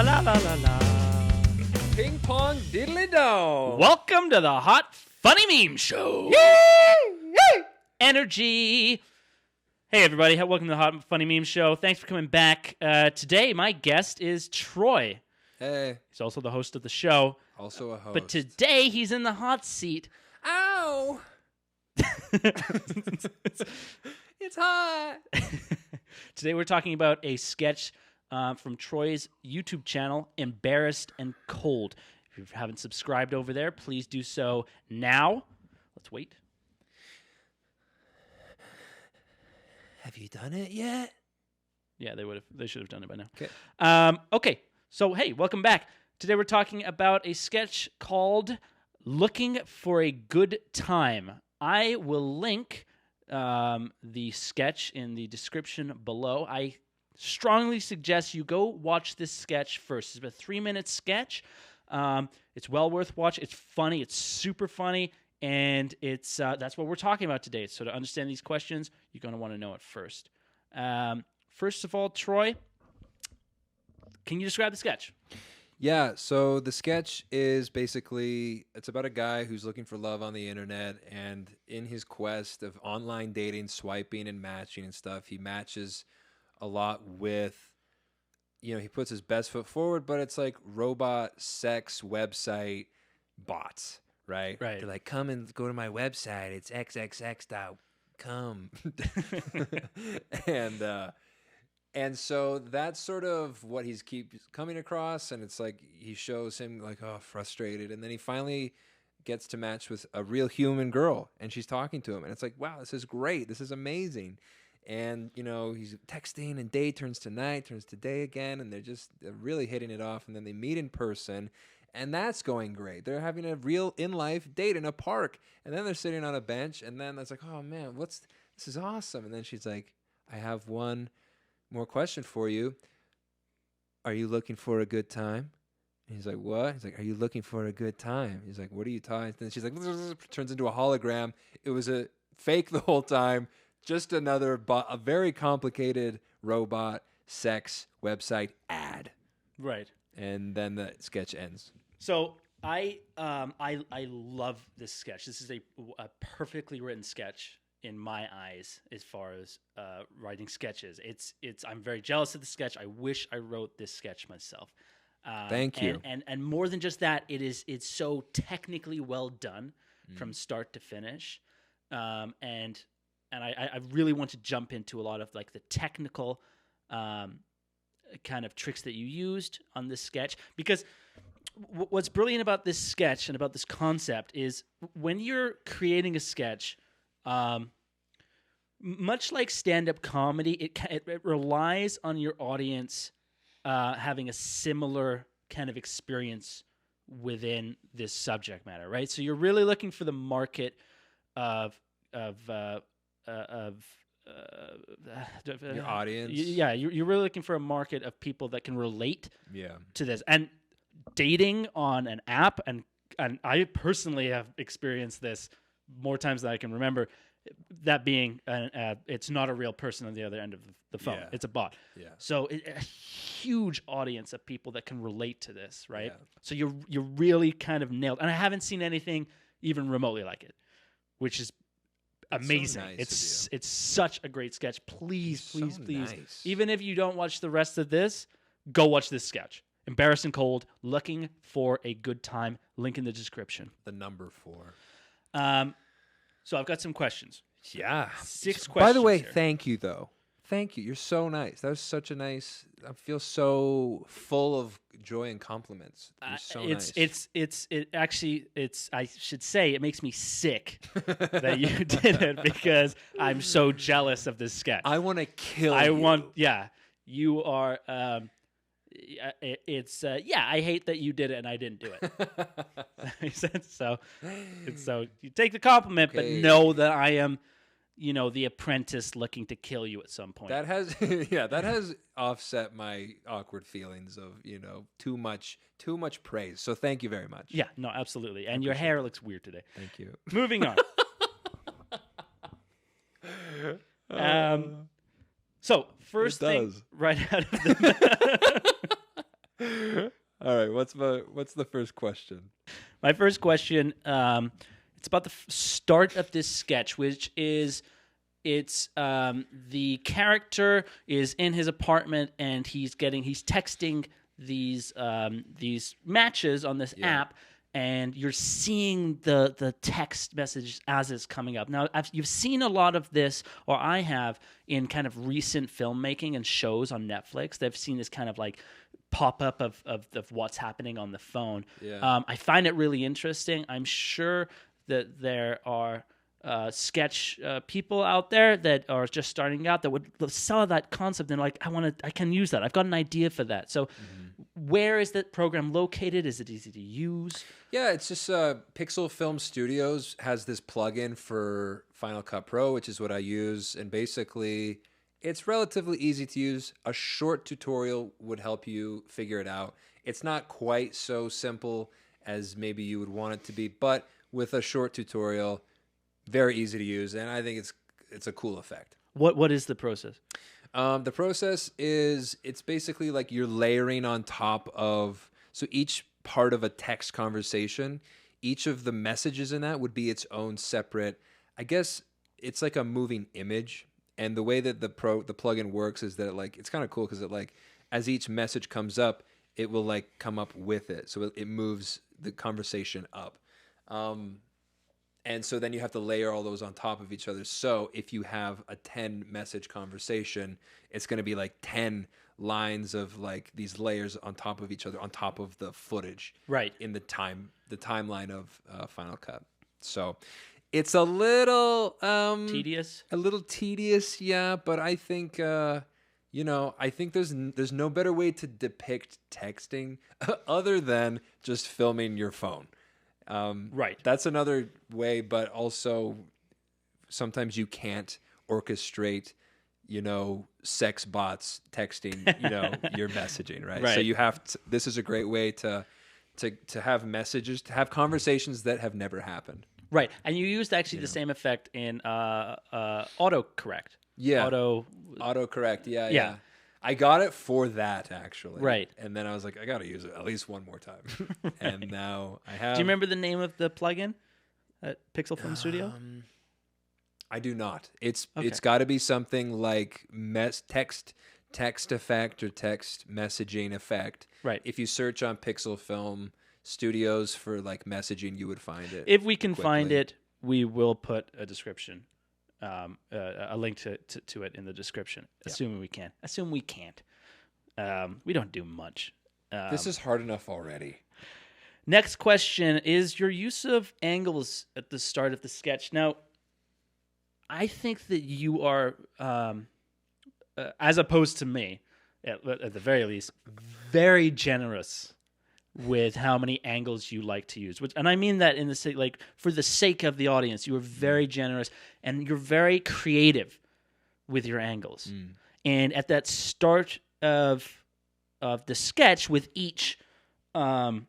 la la la la la. Ping pong diddly dong. Welcome to the Hot Funny Meme Show. Energy. Hey everybody, welcome to the Hot Funny Meme Show. Thanks for coming back. Today, my guest is Troy. Hey, He's also the host of the show. also a host. But today, he's in the hot seat. Ow! It's hot. Today, we're talking about a sketch from Troy's YouTube channel, Embarrassed and Cold. If you haven't subscribed over there, please do so now. Let's wait. Have you done it yet? Yeah, they should have done it by now. Okay. Okay. So, hey, welcome back. Today we're talking about a sketch called Looking for a Good Time. I will link the sketch in the description below. I strongly suggest you go watch this sketch first. It's a 3-minute sketch. It's well worth watching. It's funny. It's super funny. And it's that's what we're talking about today. So to understand these questions, you're going to want to know it first. First of all, Troy, can you describe the sketch? Yeah, so the sketch is basically, it's about a guy who's looking for love on the internet, and in his quest of online dating, swiping and matching and stuff, he matches a lot with, he puts his best foot forward, but it's like robot sex website bots, right? Right. They're like, come and go to my website, it's xxx.com. And so that's sort of what he's keeps coming across, and it's like he shows him like, oh, frustrated, and then he finally gets to match with a real human girl, and she's talking to him, and it's like, wow, this is great, this is amazing. And he's texting, and day turns to night, turns to day again, and they're really hitting it off, and then they meet in person, and that's going great. They're having a real in-life date in a park, and then they're sitting on a bench, and then it's like, oh man, this is awesome. And then she's like, I have one more question for you. Are you looking for a good time? And he's like, what? He's like, are you looking for a good time? He's like, what are you talking? And she's like, turns into a hologram. It was a fake the whole time. Just a very complicated robot sex website ad. Right. And then the sketch ends. So I love this sketch. This is a perfectly written sketch in my eyes as far as writing sketches. I'm very jealous of the sketch. I wish I wrote this sketch myself. Thank you. And more than just that, it's so technically well done from start to finish. And I really want to jump into a lot of like the technical kind of tricks that you used on this sketch, because what's brilliant about this sketch and about this concept is when you're creating a sketch, much like stand-up comedy, it relies on your audience having a similar kind of experience within this subject matter, right? So you're really looking for the market of your audience. Yeah, you're really looking for a market of people that can relate Yeah. to this. And dating on an app, and I personally have experienced this more times than I can remember, that being it's not a real person on the other end of the phone. Yeah. It's a bot. Yeah. So a huge audience of people that can relate to this, right? Yeah. So you're really kind of nailed. And I haven't seen anything even remotely like it, which is amazing. So nice It's such a great sketch. Please. Nice. Even if you don't watch the rest of this, go watch this sketch. Embarrassed and Cold, Looking for a Good Time. Link in the description. The number 4. So I've got some questions. Yeah. 6 questions. By the way, here. thank you, though. Thank you. You're so nice. That was such a nice. I feel so full of joy and compliments. You're so nice. I should say it makes me sick that you did it, because I'm so jealous of this sketch. I want to kill you. You are. I hate that you did it and I didn't do it. That makes sense. So you take the compliment, Okay. but know that I am, the apprentice looking to kill you at some point. That has offset my awkward feelings of too much praise. So thank you very much. Yeah, no, absolutely. And your hair looks weird today. Thank you. Moving on. So first thing, right out of the All right, what's the first question? My first question, it's about the start of this sketch, which is the character is in his apartment and he's texting these matches on this app, and you're seeing the text message as it's coming up. Now, you've seen a lot of this, or I have, in kind of recent filmmaking and shows on Netflix. They've seen this kind of like pop up of what's happening on the phone. Yeah. I find it really interesting. I'm sure that there are sketch people out there that are just starting out that would sell that concept and like, I can use that. I've got an idea for that. So where is that program located? Is it easy to use? Yeah, it's just Pixel Film Studios has this plugin for Final Cut Pro, which is what I use, and basically it's relatively easy to use. A short tutorial would help you figure it out. It's not quite so simple as maybe you would want it to be, but with a short tutorial, very easy to use, and I think it's a cool effect. What is the process? The process is, it's basically like you're layering on top of, so each part of a text conversation, each of the messages in that would be its own separate, I guess it's like a moving image. And the way that the plugin works is that it's kind of cool because as each message comes up, it will come up with it. So it moves the conversation up. And so then you have to layer all those on top of each other. So if you have a 10 message conversation, it's going to be 10 lines of these layers on top of each other, on top of the footage. Right. In the timeline of Final Cut. So it's a little tedious. A little tedious, yeah, but I think I think there's no better way to depict texting other than just filming your phone. Right. That's another way, but also sometimes you can't orchestrate, sex bots texting, your messaging, right? Right. So you have to, this is a great way to have messages, to have conversations that have never happened. Right. And you used actually the same effect in autocorrect. Yeah. Autocorrect. Yeah. Yeah. I got it for that, actually. Right. And then I was like, I got to use it at least one more time. Right. And now I have. Do you remember the name of the plugin at Pixel Film Studio? I do not. It's got to be something like text effect or text messaging effect. Right. If you search on Pixel Film Studios for messaging, you would find it. If we can find quickly. it, we will put a description. A link to it in the description, assuming we can. Assume we can't. We don't do much. This is hard enough already. Next question is your use of angles at the start of the sketch. Now, I think that you are, as opposed to me, at the very least, very generous with how many angles you like to use. And I mean that in the sake, for the sake of the audience, you are very generous and you're very creative with your angles. And at that start of the sketch with each person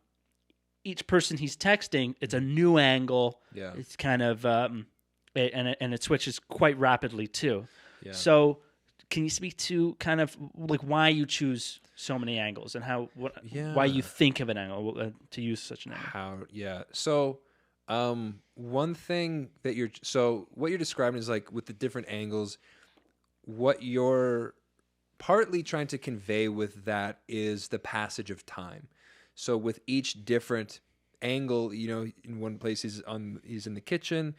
he's texting, it's a new angle. Yeah. It's kind of and it switches quite rapidly too. Yeah. So can you speak to kind of why you choose so many angles and why you think of an angle to use such an angle? So one thing that what you're describing is with the different angles, what you're partly trying to convey with that is the passage of time. So with each different angle, in one place he's in the kitchen,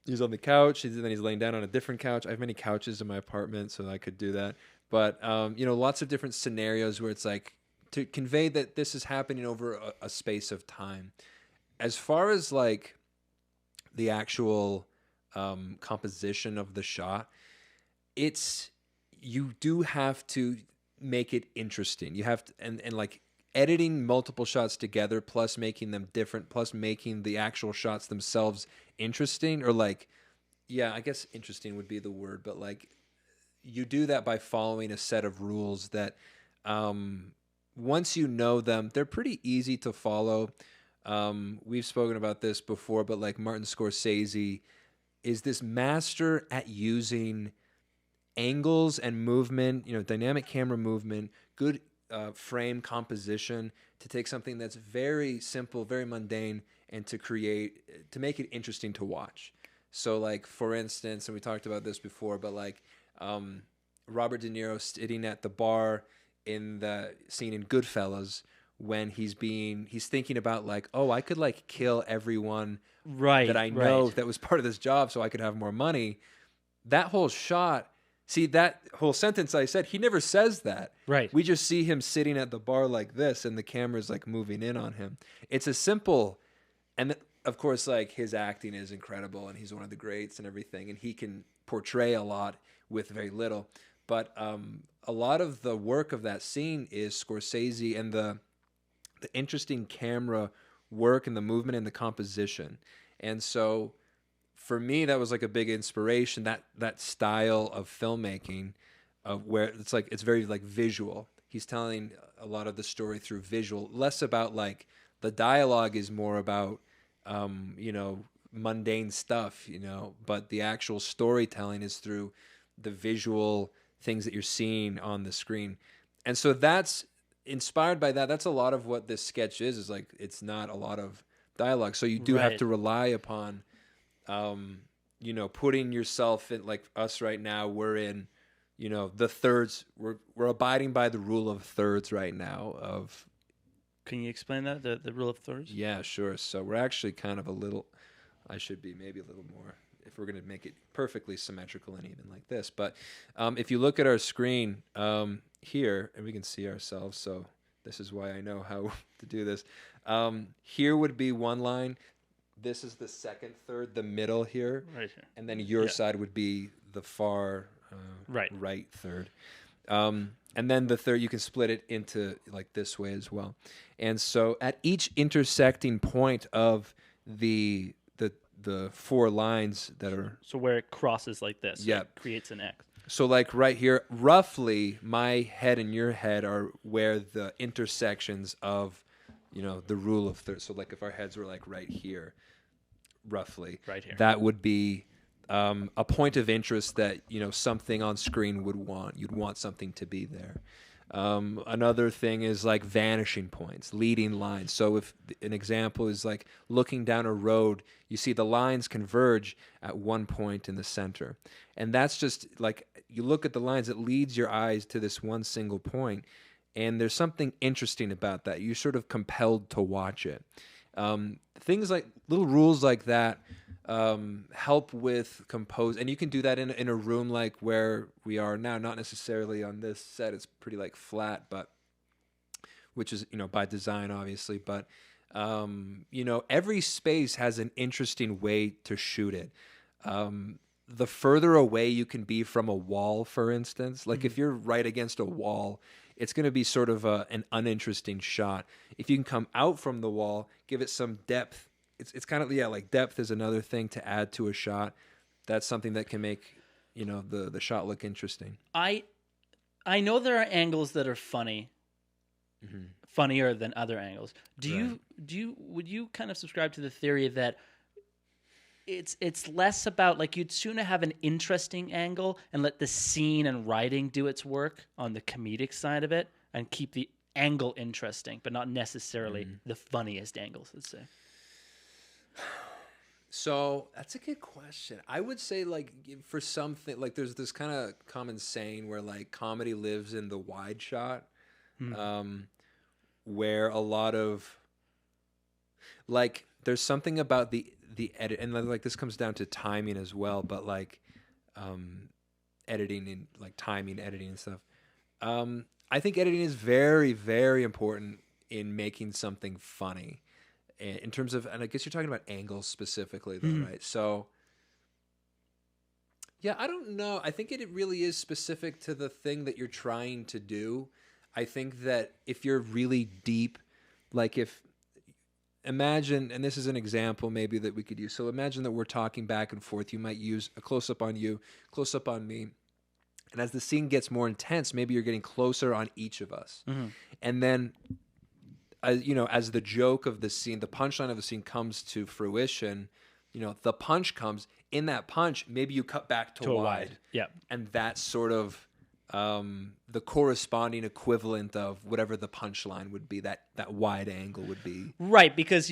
he's on the couch, then he's laying down on a different couch. I have many couches in my apartment, so I could do that. But, lots of different scenarios where it's to convey that this is happening over a space of time. As far as the actual composition of the shot, you do have to make it interesting. You have to, and editing multiple shots together, plus making them different, plus making the actual shots themselves interesting, or I guess interesting would be the word, but you do that by following a set of rules that once you know them, they're pretty easy to follow. We've spoken about this before, but Martin Scorsese is this master at using angles and movement, dynamic camera movement, good frame composition to take something that's very simple, very mundane, and to make it interesting to watch. So, like, for instance, and we talked about this before, but like Robert De Niro sitting at the bar in the scene in Goodfellas when he's thinking about like, oh, I could like kill everyone that I know that was part of this job so I could have more money. That whole shot, see, that whole sentence I said, he never says that. Right. We just see him sitting at the bar like this and the camera's like moving in on him. It's a simple, and of course, like his acting is incredible and he's one of the greats and everything, and he can portray a lot with very little. But a lot of the work of that scene is Scorsese and the interesting camera work and the movement and the composition. And so for me, that was like a big inspiration, that style of filmmaking of where it's very like visual. He's telling a lot of the story through visual, less about like the dialogue is more about, mundane stuff, but the actual storytelling is through the visual things that you're seeing on the screen. And so that's inspired by that. That's a lot of what this sketch is like, it's not a lot of dialogue. So you do have to rely upon, putting yourself in, like us right now, we're in, the thirds, we're abiding by the rule of thirds right now of. Can you explain that, the rule of thirds? Yeah, sure. So we're actually kind of I should be maybe a little more, if we're going to make it perfectly symmetrical and even like this. But if you look at our screen here, and we can see ourselves, so this is why I know how to do this. Here would be one line. This is the second third, the middle here. Right here. And then your side would be the far right third. And then the third, you can split it into like this way as well. And so at each intersecting point of the four lines that are... So where it crosses like this, yeah, it creates an X. So like right here, roughly my head and your head are where the intersections of, the rule of thirds. So like if our heads were like right here, roughly, right here, that would be a point of interest that, something on screen would want. You'd want something to be there. Another thing is like vanishing points, leading lines. So if an example is like looking down a road, you see the lines converge at one point in the center. And that's just like, you look at the lines, it leads your eyes to this one single point. And there's something interesting about that. You're sort of compelled to watch it. Things like little rules like that help with compose, and you can do that in a room like where we are now, not necessarily on this set. It's pretty like flat, but which is, by design, obviously, but every space has an interesting way to shoot it. The further away you can be from a wall, for instance, like if you're right against a wall, it's going to be sort of an uninteresting shot. If you can come out from the wall, give it some depth. It's kind of, like depth is another thing to add to a shot. That's something that can make, the shot look interesting. I know there are angles that are funny, funnier than other angles. Would you kind of subscribe to the theory that it's less about, like, you'd sooner have an interesting angle and let the scene and writing do its work on the comedic side of it and keep the angle interesting, but not necessarily the funniest angles, let's say? So that's a good question. I would say, like, for something, like, there's this kind of common saying where, like, comedy lives in the wide shot, where a lot of, like, there's something about the edit, and like this comes down to timing as well, but like editing and like timing, editing and stuff. I think editing is very, very important in making something funny. In terms of, and I guess you're talking about angles specifically, though, right? So, yeah, I don't know. I think it really is specific to the thing that you're trying to do. I think that if you're really deep, like imagine, and this is an example maybe that we could use. So imagine that we're talking back and forth. You might use a close-up on you, close-up on me. And as the scene gets more intense, maybe you're getting closer on each of us. And then, as the joke of the scene, the punchline of the scene comes to fruition, the punch comes. In that punch, maybe you cut back to wide. Yeah. And that sort of the corresponding equivalent of whatever the punchline would be, that wide angle would be. Right, because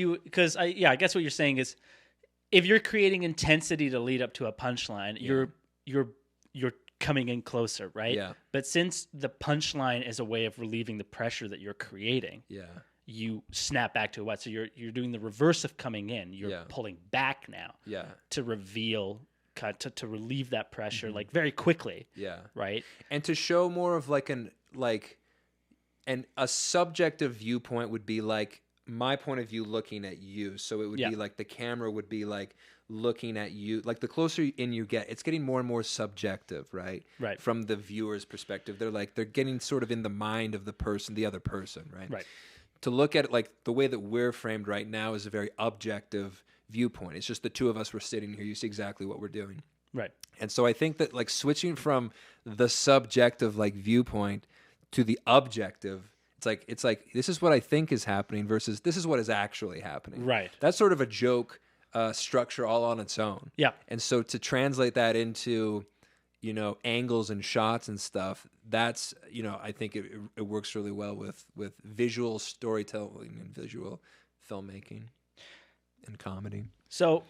I guess what you're saying is if you're creating intensity to lead up to a punchline, you're coming in closer, right? Yeah. But since the punchline is a way of relieving the pressure that you're creating, Yeah. you snap back to what? So you're doing the reverse of coming in. You're pulling back now Yeah. to reveal, to relieve that pressure like very quickly. Yeah. Right. And to show more of a subjective viewpoint would be like my point of view looking at you. So it would be like the camera would be like looking at you. Like the closer in you get, it's getting more and more subjective, right? Right. From the viewer's perspective, they're getting sort of in the mind of the other person, right? Right. To look at it like the way that we're framed right now is a very objective viewpoint. It's just the two of us were sitting here. You see exactly what we're doing. Right. And so I think that like switching from the subjective like viewpoint to the objective, it's like this is what I think is happening versus this is what is actually happening. Right. That's sort of a joke structure all on its own. Yeah. And so to translate that into, angles and shots and stuff, that's, I think it works really well with visual storytelling and visual filmmaking and comedy. So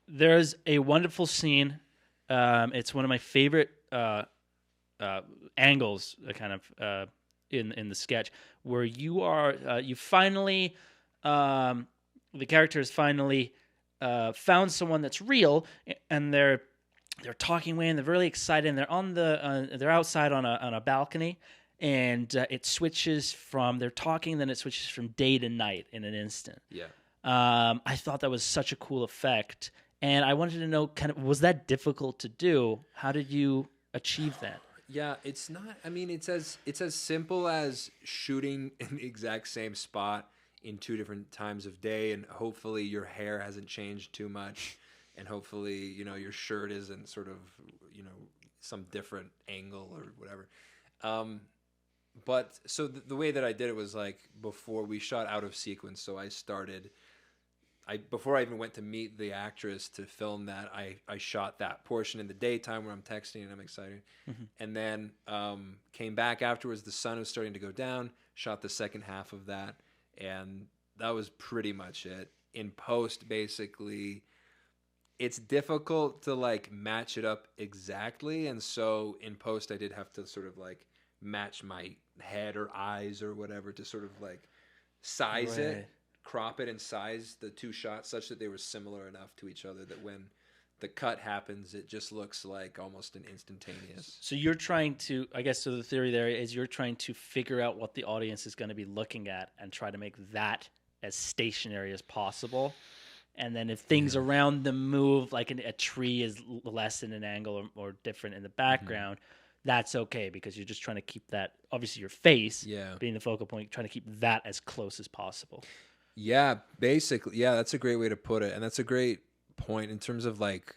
there's a wonderful scene. It's one of my favorite angles, kind of in the sketch, where you finally, the character has finally found someone that's real, and they're talking away, and they're really excited, and they're on they're outside on a balcony, and it switches from they're talking, then it switches from day to night in an instant. Yeah. I thought that was such a cool effect, and I wanted to know, was that difficult to do? How did you achieve that? Yeah, it's not. I mean, it's as simple as shooting in the exact same spot in two different times of day, and hopefully your hair hasn't changed too much, and hopefully your shirt isn't sort of some different angle or whatever. But so the way that I did it was like before we shot out of sequence. So before I even went to meet the actress to film that, I shot that portion in the daytime where I'm texting and I'm excited. Mm-hmm. And then came back afterwards. The sun was starting to go down, shot the second half of that. And that was pretty much it. In post, basically, it's difficult to like match it up exactly. And so in post, I did have to sort of like match my head or eyes or whatever to sort of like size it. Crop it and size the two shots such that they were similar enough to each other that when the cut happens, it just looks like almost an instantaneous. So you're trying to, I guess, so the theory there is you're trying to figure out what the audience is going to be looking at and try to make that as stationary as possible. And then if things around them move, like a tree is less in an angle or different in the background, that's okay because you're just trying to keep that, obviously your face being the focal point, trying to keep that as close as possible. Yeah, basically. Yeah, that's a great way to put it. And that's a great point in terms of like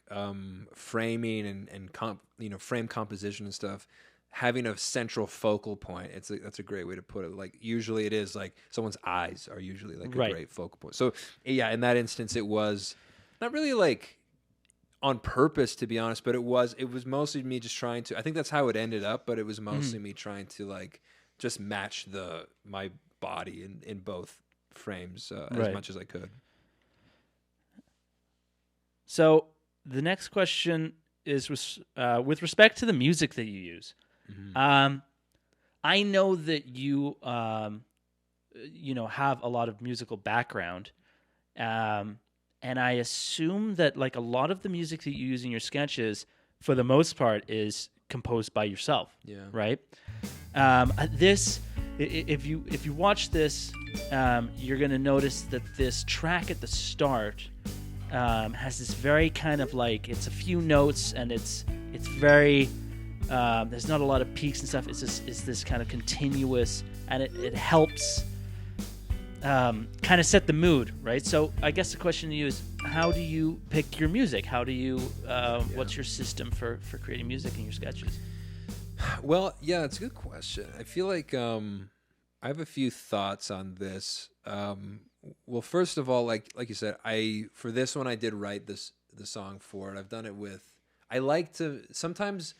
framing and frame composition and stuff. Having a central focal point, that's a great way to put it. Like usually it is like someone's eyes are usually like a great focal point. So yeah, in that instance it was not really like on purpose, to be honest, but it was mostly me just trying to, I think that's how it ended up, but it was mostly me trying to like just match my body in both frames as much as I could. So the next question is with respect to the music that you use. Mm-hmm. I know that you have a lot of musical background, and I assume that like a lot of the music that you use in your sketches, for the most part, is composed by yourself. Yeah. Right. If you watch this, you're going to notice that this track at the start has this very kind of like, it's a few notes and it's very, there's not a lot of peaks and stuff. It's this kind of continuous, and it helps kind of set the mood, right? So I guess the question to you is, how do you pick your music? How do you, what's your system for creating music in your sketches? Well, yeah, it's a good question. I feel like I have a few thoughts on this. Well, first of all, like you said, for this one I did write the song for it. I've done it with. I like to sometimes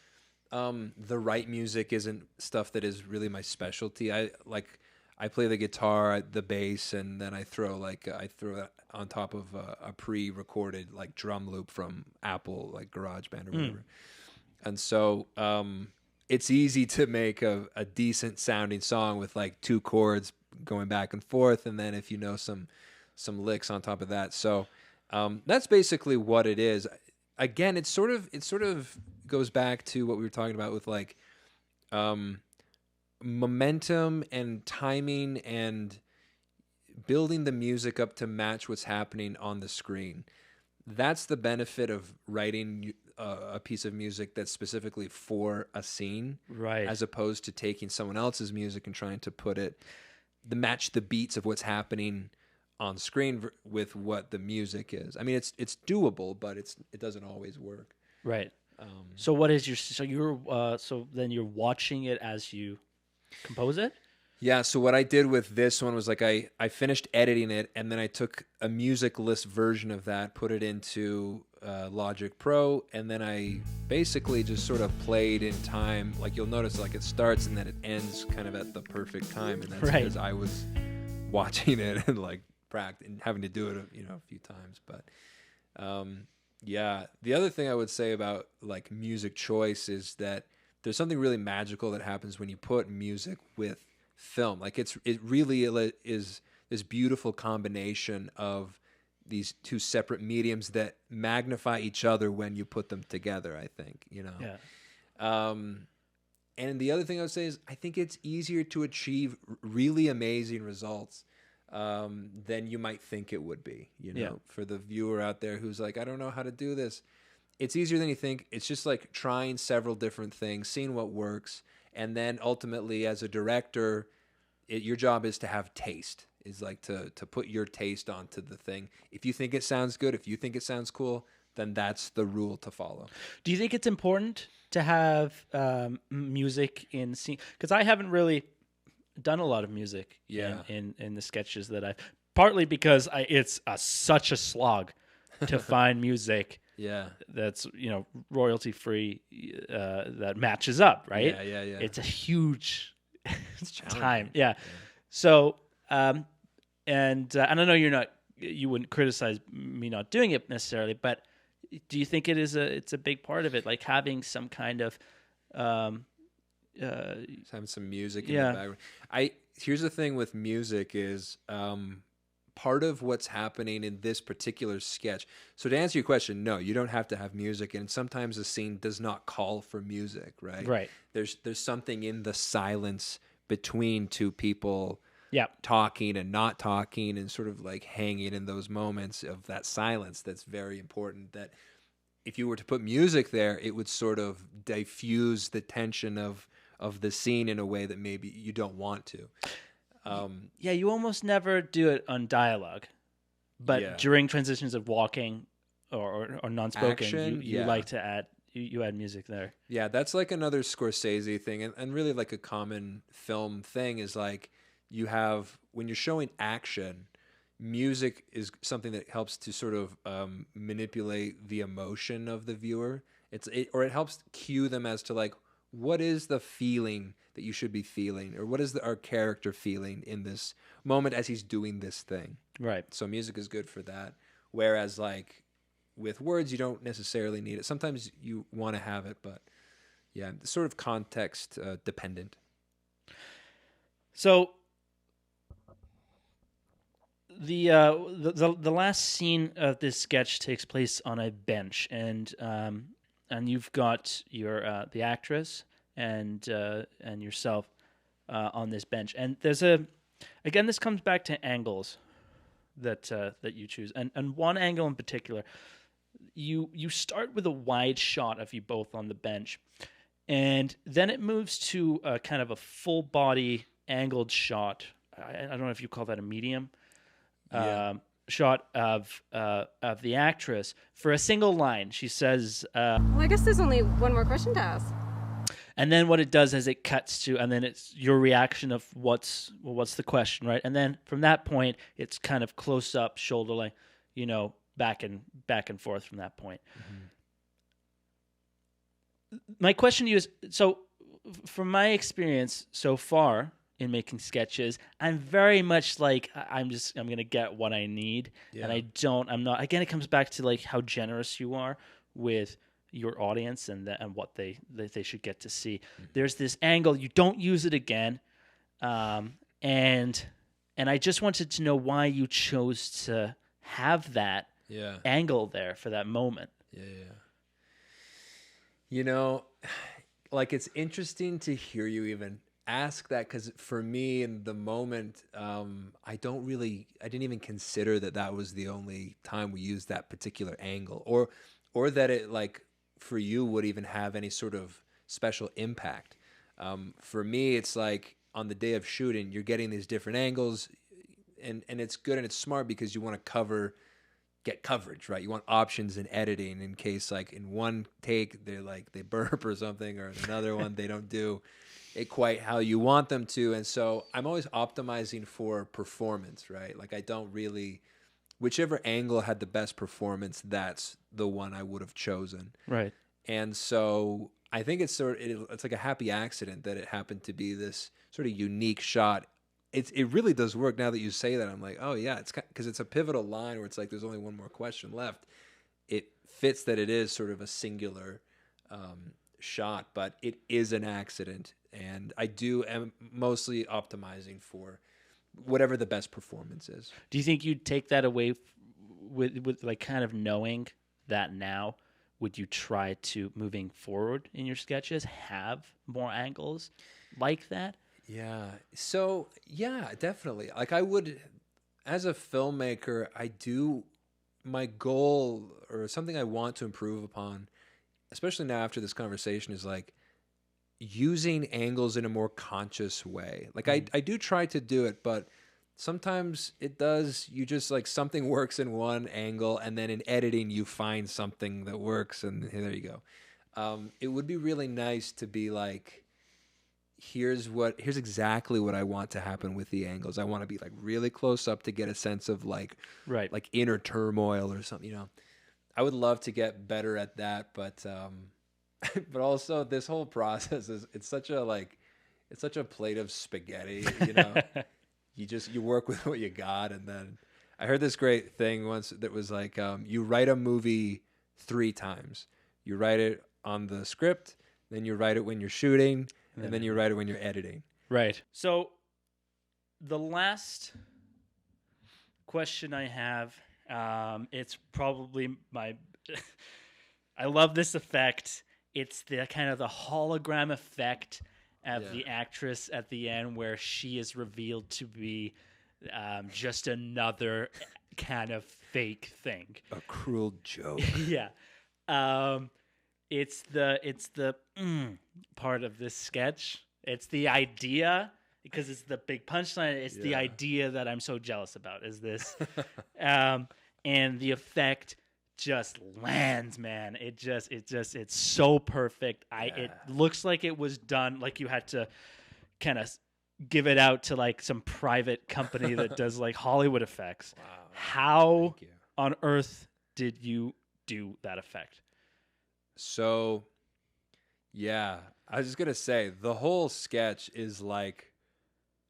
The right music isn't stuff that is really my specialty. I play the guitar, the bass, and then I throw it on top of a pre-recorded like drum loop from Apple, like GarageBand or whatever. And so it's easy to make a decent sounding song with like two chords going back and forth, and then if you know some licks on top of that. So that's basically what it is. Again, it sort of goes back to what we were talking about with like momentum and timing and building the music up to match what's happening on the screen. That's the benefit of writing a piece of music that's specifically for a scene, Right. as opposed to taking someone else's music and trying to match the beats of what's happening on screen with what the music is. I mean, it's doable, but it doesn't always work. Right. So what is so then you're watching it as you compose it? Yeah, so what I did with this one was like I finished editing it, and then I took a music-less version of that, put it into Logic Pro, and then I basically just sort of played in time. Like you'll notice like it starts and then it ends kind of at the perfect time, and that's Right. because I was watching it and like practice and having to do it a few times. But yeah, the other thing I would say about like music choice is that there's something really magical that happens when you put music with film. Like it really is this beautiful combination of these two separate mediums that magnify each other when you put them together, I think, Yeah. And the other thing I would say is I think it's easier to achieve really amazing results than you might think it would be, Yeah. for the viewer out there who's like, I don't know how to do this. It's easier than you think. It's just like trying several different things, seeing what works. And then ultimately, as a director, your job is to have taste, is like to put your taste onto the thing. If you think it sounds good, if you think it sounds cool, then that's the rule to follow. Do you think it's important to have music in scene? Because I haven't really done a lot of music Yeah. in the sketches that I've, partly because it's such a slog to find music Yeah. that's royalty free that matches up, right? Yeah. It's a huge challenging. time. Yeah. So and I know you wouldn't criticize me not doing it necessarily, but do you think it's a big part of it, like having some kind of Just having some music in Yeah. the background. Here's the thing with music is part of what's happening in this particular sketch. So to answer your question, no, you don't have to have music, and sometimes the scene does not call for music, right? Right. There's something in the silence between two people Yeah. talking and not talking and sort of like hanging in those moments of that silence that's very important, that if you were to put music there, it would sort of diffuse the tension of the scene in a way that maybe you don't want to. Yeah, you almost never do it on dialogue, but Yeah. during transitions of walking or non-spoken, Action, you yeah. like to add you add music there. Yeah, that's like another Scorsese thing, and really like a common film thing is like you have, when you're showing action, music is something that helps to sort of manipulate the emotion of the viewer. It helps cue them as to like, what is the feeling that you should be feeling, or what is our character feeling in this moment as he's doing this thing. Right. So music is good for that. Whereas like with words, you don't necessarily need it. Sometimes you want to have it, but yeah, it's sort of context dependent. So the last scene of this sketch takes place on a bench, and you've got your the actress and yourself on this bench, and there's again this comes back to angles that you choose, and one angle in particular, you start with a wide shot of you both on the bench, and then it moves to a kind of a full body angled shot. I don't know if you call that a medium. Yeah. Shot of the actress for a single line. She says, Well, I guess there's only one more question to ask. and then what it does is it cuts to, and then it's your reaction of what's the question, right? And then from that point, it's kind of close up, shoulder length, back and forth from that point. my question to you is, so from my experience so far in making sketches, I'm very much like I'm going to get what I need, and I'm not. Again, it comes back to like how generous you are with your audience and what they should get to see. There's this angle, you don't use it again, and I just wanted to know why you chose to have that angle there for that moment. You know, like, it's interesting to hear you even ask that, because for me in the moment, I didn't even consider that was the only time we used that particular angle, or that it, like, for you would even have any sort of special impact. For me, it's like on the day of shooting, you're getting these different angles, and it's good and it's smart because you want to get coverage, right? You want options in editing in case, like, in one take they burp or something, or in another one they don't do it quite how you want them to. And so I'm always optimizing for performance, right? Like, I don't really, whichever angle had the best performance, that's the one I would have chosen. Right. And so I think it's like a happy accident that it happened to be this sort of unique shot. It really does work now that you say that. I'm like, oh yeah, it's because it's a pivotal line where it's like there's only one more question left. It fits that it is sort of a singular shot, but it is an accident, and I am mostly optimizing for whatever the best performance is. Do you think you'd take that away with like kind of knowing that now? Would you try to, moving forward in your sketches, have more angles like that? Yeah. So, yeah, definitely. Like, I would, as a filmmaker, my goal or something I want to improve upon, especially now after this conversation, is like using angles in a more conscious way. Like, I do try to do it, but sometimes you just, like, something works in one angle, and then in editing you find something that works, and there you go. It would be really nice to be like, here's exactly what I want to happen with the angles. I want to be, like, really close up to get a sense of, like, right, like inner turmoil or something, you know. I would love to get better at that, but but also this whole process it's such a plate of spaghetti, you know. You work with what you got. And then I heard this great thing once that was like, you write a movie 3 times. You write it on the script, then you write it when you're shooting, and then you write it when you're editing. Right. So the last question I have, it's probably I love this effect. It's the kind of the hologram effect of the actress at the end, where she is revealed to be just another kind of fake thing, a cruel joke. Yeah. It's the part of this sketch. It's the idea, because it's the big punchline. It's the idea that I'm so jealous about, is this. And the effect just lands, man. It's so perfect. It looks like it was done, like you had to kind of give it out to, like, some private company that does, like, Hollywood effects. Wow. How on earth did you do that effect? So, yeah, I was just going to say, the whole sketch is like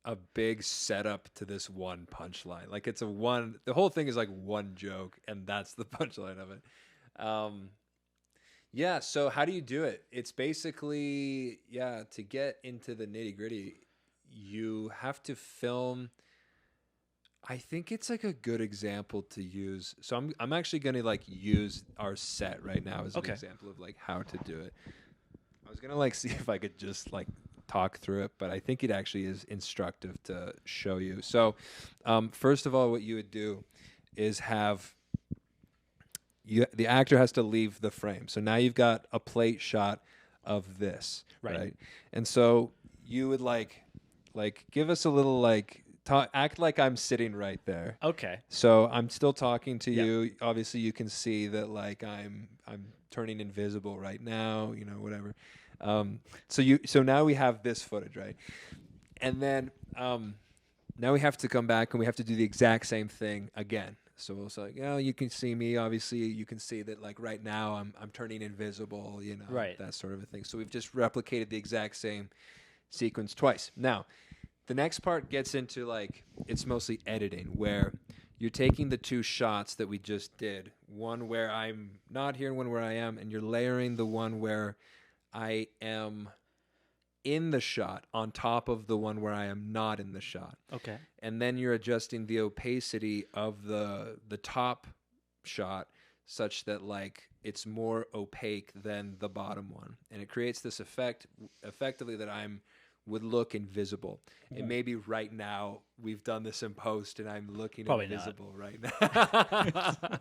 a big setup to this one punchline. Like, the whole thing is like one joke, and that's the punchline of it. Yeah, so how do you do it? It's basically, to get into the nitty gritty, you have to film. I think it's like a good example to use. So I'm actually going to, like, use our set right now as an example of, like, how to do it. I was going to, like, see if I could just, like, talk through it, but I think it actually is instructive to show you. So first of all, what you would do is the actor has to leave the frame. So now you've got a plate shot of this, right? And so you would like give us a little, like, act like I'm sitting right there. Okay. So I'm still talking to you. Obviously, you can see that, like, I'm turning invisible right now. You know, whatever. So now we have this footage, right? And then now we have to come back and we have to do the exact same thing again. So it's like, oh, you can see me. Obviously, you can see that like right now I'm turning invisible, Right. that sort of a thing. So we've just replicated the exact same sequence twice. Now, the next part gets into like it's mostly editing where you're taking the two shots that we just did, one where I'm not here and one where I am, and you're layering the one where I am in the shot on top of the one where I am not in the shot. Okay. And then you're adjusting the opacity of the top shot such that like it's more opaque than the bottom one. And it creates this effect effectively that would look invisible. And maybe right now we've done this in post and I'm looking Probably invisible right now.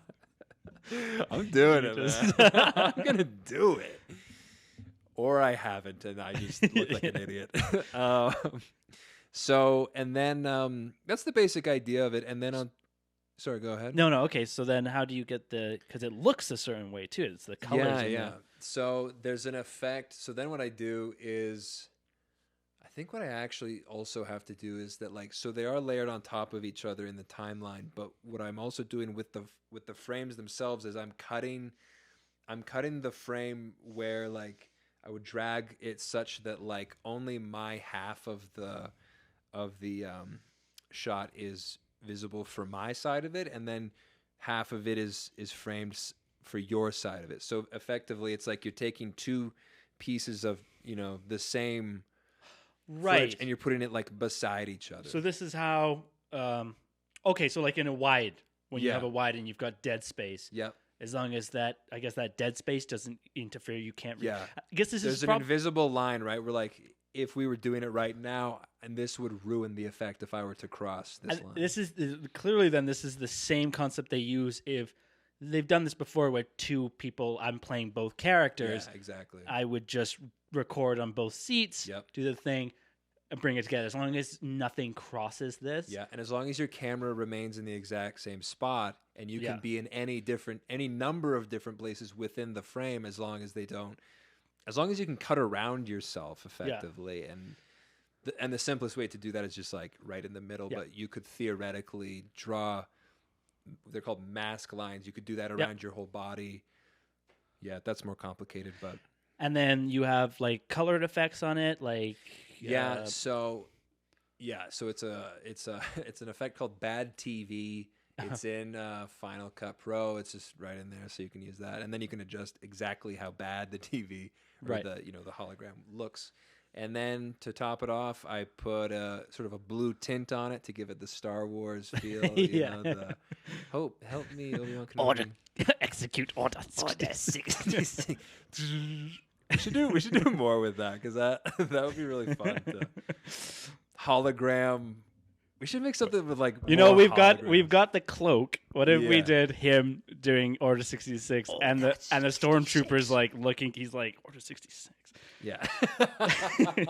I'm doing it, man. I'm going to do it. Or I haven't, and I just look like an idiot. So, and then that's the basic idea of it. And then sorry, go ahead. No. Okay. So then, how do you get because it looks a certain way too? It's the colors. Yeah. So there's an effect. So then what I do is, I think what I actually also have to do is that like, so they are layered on top of each other in the timeline. But what I'm also doing with the frames themselves is I'm cutting the frame where like. I would drag it such that like only my half of the shot is visible for my side of it, and then half of it is framed for your side of it. So effectively, it's like you're taking two pieces of the same footage, and you're putting it like beside each other. So this is how. Okay, so like in a wide, when you Yeah. have a wide and you've got dead space. Yep. As long as that dead space doesn't interfere, you can't. Yeah. I guess this There's is an invisible line, right? Where like if we were doing it right now, and this would ruin the effect if I were to cross this line. This is clearly then this is the same concept they use if they've done this before where two people I'm playing both characters. Yeah, exactly. I would just record on both seats, Yep. do the thing, and bring it together. As long as nothing crosses this. Yeah, and as long as your camera remains in the exact same spot, and you Yeah. can be in any number of different places within the frame, as long as you can cut around yourself effectively, and the simplest way to do that is just like right in the middle. Yeah. But you could theoretically draw. They're called mask lines. You could do that around your whole body. Yeah, that's more complicated, but And then you have like colored effects on it, like So it's an effect called Bad TV. It's in Final Cut Pro. It's just right in there, so you can use that, and then you can adjust exactly how bad the TV or Right. the hologram looks. And then to top it off, I put a sort of a blue tint on it to give it the Star Wars feel. Yeah. Help me, Obi-Wan order Kenobi. execute order 66. We should do more with that because that would be really fun. To hologram. We should make something with like more we've holograms. got the cloak. What if we Yeah. did him doing Order 66 and the stormtroopers like looking? He's like Order 66. Yeah.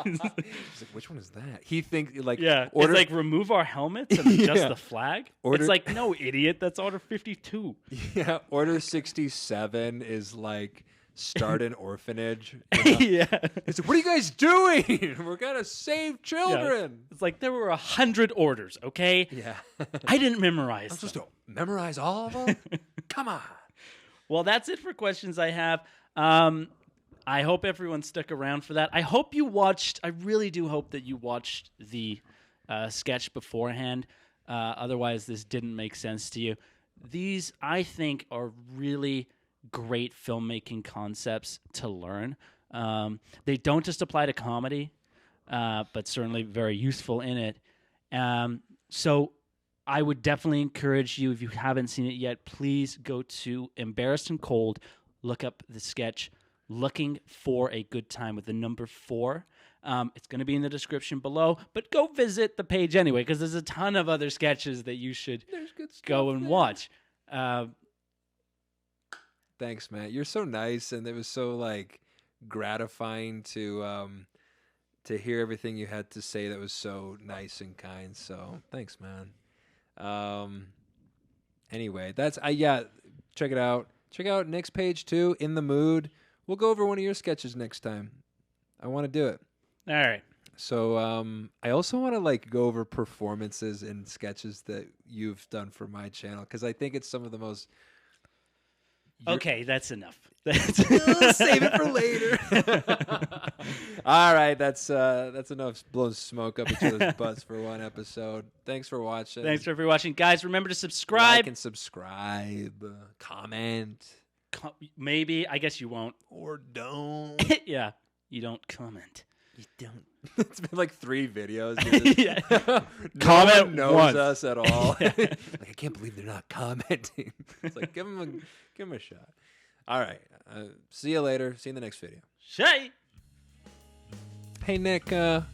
He's like, which one is that? He thinks like Yeah, order it's like remove our helmets and adjust Yeah. the flag. Order- It's like no idiot. That's Order 52. yeah. Order 67 is like start an orphanage. Yeah, It's like, what are you guys doing? We're gonna save children. it's like there were 100 orders. Okay, Yeah. I didn't memorize. I'm them. supposed to memorize all of them. Come on. Well, that's it for questions I have. I hope everyone stuck around for that. I hope you watched. I really do hope that you watched the sketch beforehand. Otherwise, this didn't make sense to you. These, I think, are really great filmmaking concepts to learn. They don't just apply to comedy, but certainly very useful in it. So I would definitely encourage you, if you haven't seen it yet, please go to Embarrassed and Cold, look up the sketch, Looking for a Good Time with the number 4. It's going to be in the description below, but go visit the page anyway, because there's a ton of other sketches that you should There's good stuff go and there. watch. Thanks, Matt. You're so nice, and it was so like gratifying to hear everything you had to say. That was so nice and kind. So thanks, man. Anyway, that's check it out. Check out Nick's page too. In the Mood. We'll go over one of your sketches next time. I want to do it. All right. So I also want to like go over performances and sketches that you've done for my channel because I think it's some of the most. Okay, that's enough. Save it for later. All right, that's enough blowing smoke up each other's butts for one episode. Thanks for watching. Thanks for everybody watching, guys. Remember to subscribe. Like and subscribe. Comment. Maybe. I guess you won't. Or don't. Yeah, you don't comment. You don't. It's been like 3 videos. Just, Yeah. No Comment one knows once. us at all. Like, I can't believe they're not commenting. It's like give them a shot. All right. See you later. See you in the next video. Shay. Hey Nick, can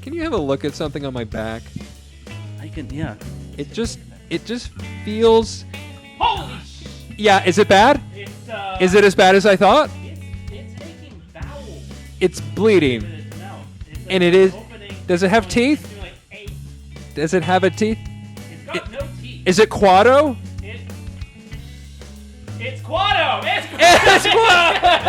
you have a look at something on my back? I can. Yeah. It just feels. Holy sh! Yeah. Is it bad? It's Is it as bad as I thought? It's making bowels. It's bleeding. No. And it is. Does it have teeth? Does it have a teeth? It's got no teeth. Is it Quado? It's Quado! It's It's Quado!